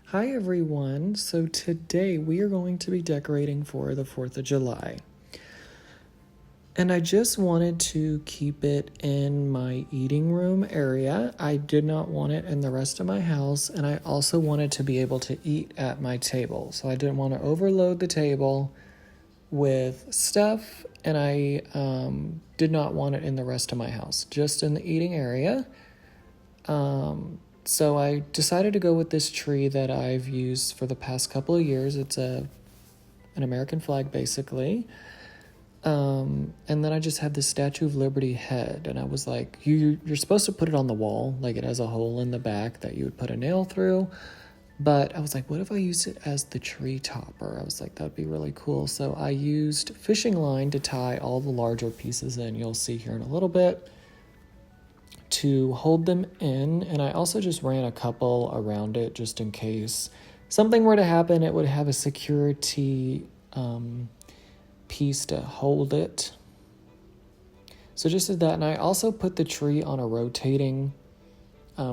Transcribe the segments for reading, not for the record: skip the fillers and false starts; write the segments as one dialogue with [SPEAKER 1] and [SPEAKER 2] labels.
[SPEAKER 1] Hi everyone, so today we are going to be decorating for the 4th of July. And I just wanted to keep it in my eating room area. I did not want it in the rest of my house, and I also wanted to be able to eat at my table. So I didn't want to overload the table with stuff, and I did not want it in the rest of my house, just in the eating area. So I decided to go with this tree that I've used for the past couple of years. It's an American flag, basically. And then I just have this Statue of Liberty head, and I was like, you're supposed to put it on the wall, like it has a hole in the back that you would put a nail through. But I was like, what if I used it as the tree topper? I was like, that'd be really cool. So I used fishing line to tie all the larger pieces in. You'll see here in a little bit, to hold them in, and I also just ran a couple around it just in case something were to happen. It would have a security piece to hold it. So just did that, and I also put the tree on a rotating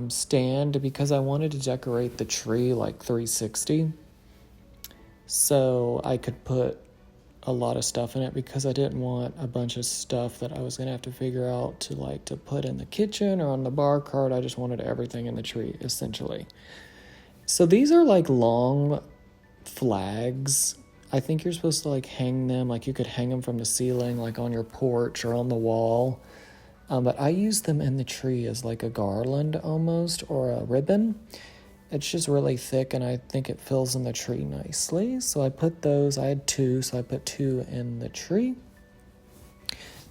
[SPEAKER 1] stand because I wanted to decorate the tree like 360, so I could put a lot of stuff in it because I didn't want a bunch of stuff that I was going to have to figure out to put in the kitchen or on the bar cart. I just wanted everything in the tree, essentially. So these are like long flags. I think you're supposed to like hang them, like you could hang them from the ceiling, like on your porch or on the wall. But I use them in the tree as like a garland almost, or a ribbon. It's just really thick, and I think it fills in the tree nicely. So I put those, I had two, so I put two in the tree.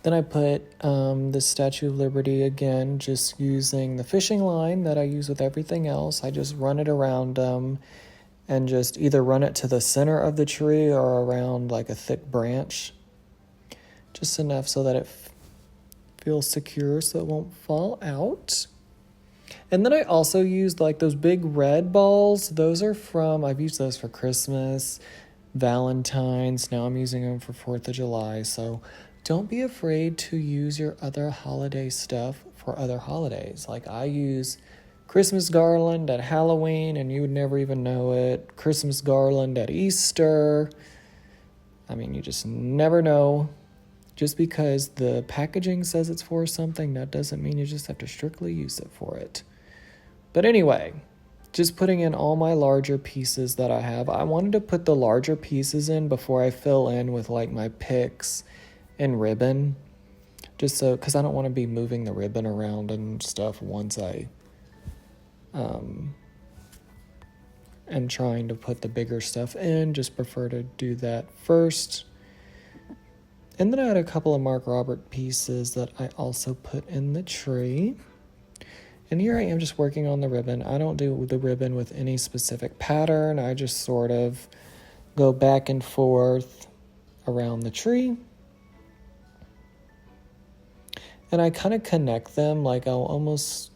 [SPEAKER 1] Then I put the Statue of Liberty again, just using the fishing line that I use with everything else. I just run it around and just either run it to the center of the tree or around like a thick branch. Just enough so that it feels secure so it won't fall out. And then I also used like those big red balls. Those are I've used those for Christmas, Valentine's. Now I'm using them for 4th of July. So don't be afraid to use your other holiday stuff for other holidays. Like I use Christmas garland at Halloween, and you would never even know it. Christmas garland at Easter. I mean, you just never know. Just because the packaging says it's for something, that doesn't mean you just have to strictly use it for it. But anyway, just putting in all my larger pieces that I have. I wanted to put the larger pieces in before I fill in with like my picks and ribbon. Just so, because I don't want to be moving the ribbon around and stuff once I am trying to put the bigger stuff in. Just prefer to do that first. And then I had a couple of Mark Robert pieces that I also put in the tree. And here I am just working on the ribbon. I don't do the ribbon with any specific pattern. I just sort of go back and forth around the tree. And I kind of connect them, like I'll almost,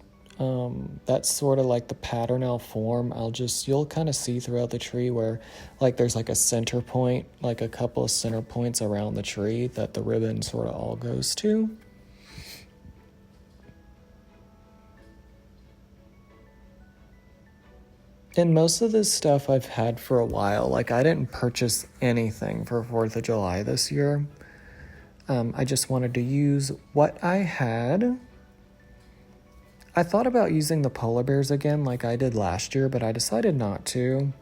[SPEAKER 1] that's sort of like the pattern I'll form. You'll kind of see throughout the tree where like there's like a center point, like a couple of center points around the tree that the ribbon sort of all goes to. And most of this stuff I've had for a while. Like I didn't purchase anything for 4th of July this year. I just wanted to use what I had. I thought about using the polar bears again like I did last year, but I decided not to.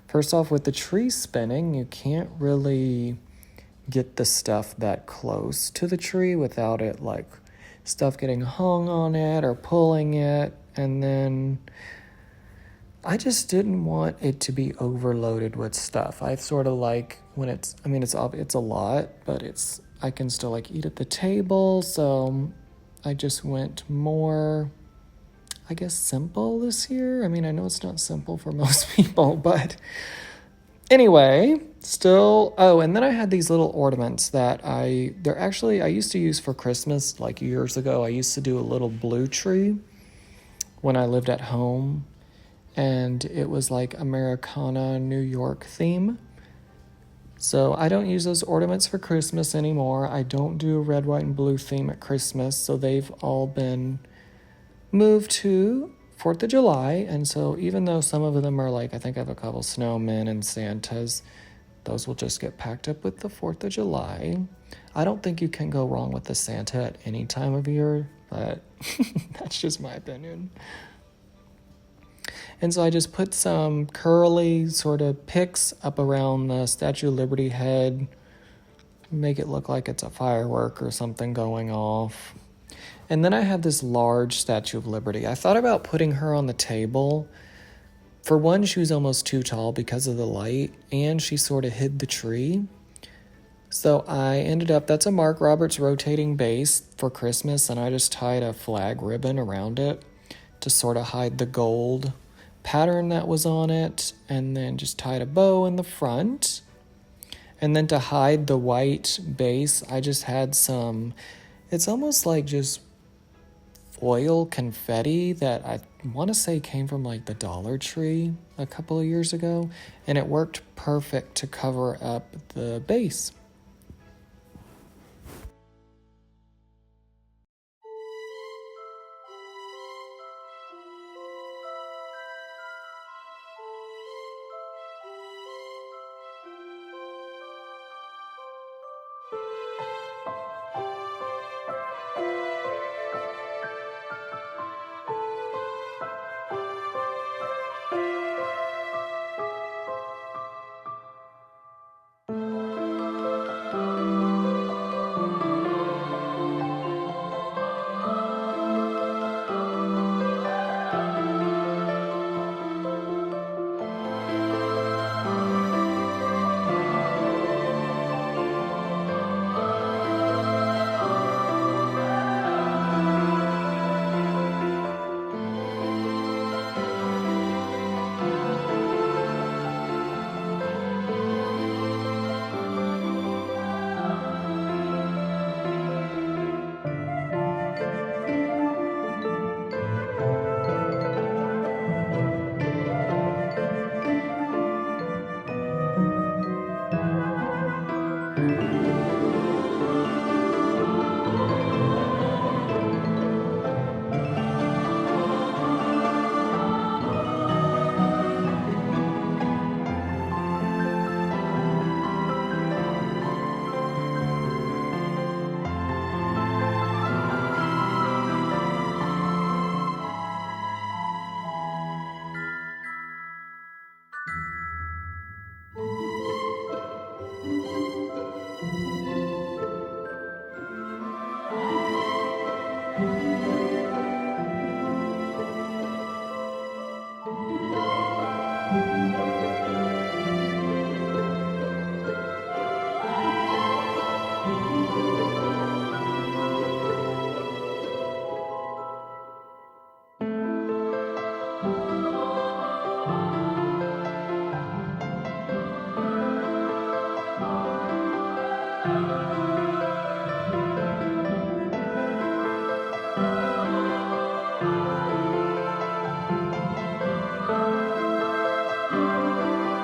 [SPEAKER 1] First off, with the tree spinning, you can't really get the stuff that close to the tree without it like stuff getting hung on it or pulling it. And then I just didn't want it to be overloaded with stuff. I sort of like when it's a lot, but I can still like eat at the table. So I just went more, I guess, simple this year. I mean, I know it's not simple for most people, but anyway, still. Oh, and then I had these little ornaments that I used to use for Christmas like years ago. I used to do a little blue tree when I lived at home. And it was like Americana, New York theme. So I don't use those ornaments for Christmas anymore. I don't do a red, white, and blue theme at Christmas. So they've all been moved to 4th of July, and so even though some of them are like, I think I have a couple snowmen and Santas, those will just get packed up with the 4th of July. I don't think you can go wrong with the Santa at any time of year, but that's just my opinion. And so I just put some curly sort of picks up around the Statue of Liberty head, make it look like it's a firework or something going off. And then I have this large Statue of Liberty. I thought about putting her on the table. For one, she was almost too tall because of the light, and she sort of hid the tree. So I ended up, that's a Mark Roberts rotating base for Christmas, and I just tied a flag ribbon around it to sort of hide the gold pattern that was on it, and then just tied a bow in the front. And then to hide the white base, I just had some, it's almost like just foil confetti that I want to say came from like the Dollar Tree a couple of years ago, and it worked perfect to cover up the base.